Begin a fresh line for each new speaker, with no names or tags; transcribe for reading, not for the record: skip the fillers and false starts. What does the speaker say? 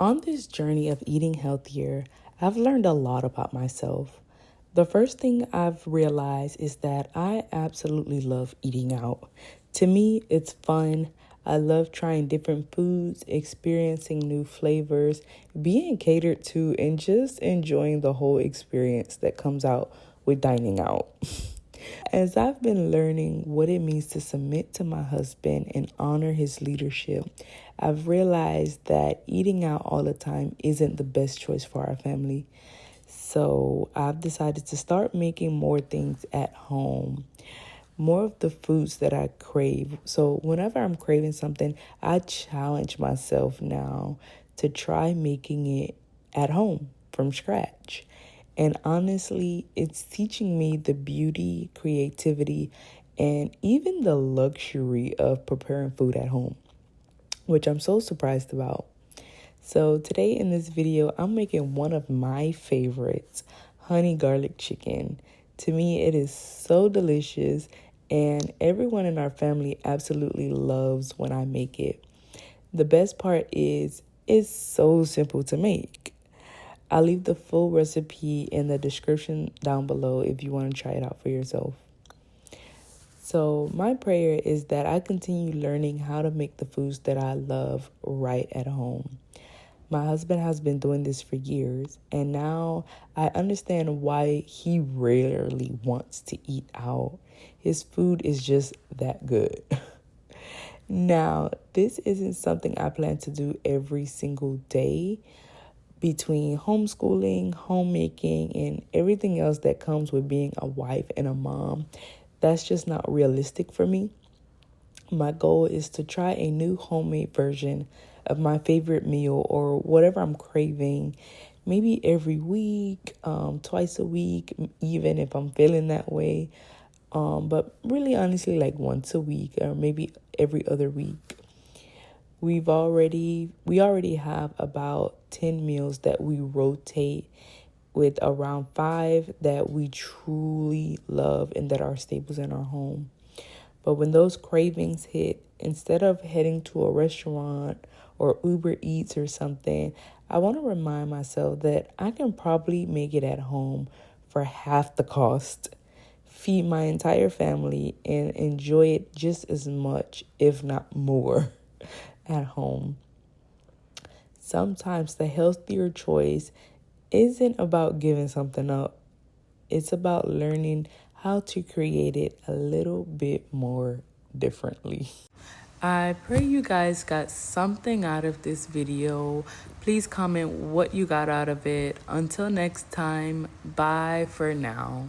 On this journey of eating healthier, I've learned a lot about myself. The first thing I've realized is that I absolutely love eating out. To me, it's fun. I love trying different foods, experiencing new flavors, being catered to, and just enjoying the whole experience that comes out with dining out. As I've been learning what it means to submit to my husband and honor his leadership, I've realized that eating out all the time isn't the best choice for our family. So I've decided to start making more things at home, more of the foods that I crave. So whenever I'm craving something, I challenge myself now to try making it at home from scratch. And honestly, it's teaching me the beauty, creativity, and even the luxury of preparing food at home, which I'm so surprised about. So today in this video, I'm making one of my favorites, honey garlic chicken. To me, it is so delicious, and everyone in our family absolutely loves when I make it. The best part is it's so simple to make. I'll leave the full recipe in the description down below if you want to try it out for yourself. So my prayer is that I continue learning how to make the foods that I love right at home. My husband has been doing this for years, and now I understand why he rarely wants to eat out. His food is just that good. Now, this isn't something I plan to do every single day. Between homeschooling, homemaking, and everything else that comes with being a wife and a mom, that's just not realistic for me. My goal is to try a new homemade version of my favorite meal or whatever I'm craving, maybe every week, twice a week, even if I'm feeling that way. But really, honestly, like once a week or maybe every other week. We already have about 10 meals that we rotate, with around 5 that we truly love and that are staples in our home. But when those cravings hit, instead of heading to a restaurant or Uber Eats or something, I want to remind myself that I can probably make it at home for half the cost, feed my entire family, and enjoy it just as much, if not more, at home. Sometimes the healthier choice isn't about giving something up. It's about learning how to create it a little bit more differently. I pray you guys got something out of this video. Please comment what you got out of it. Until next time, bye for now.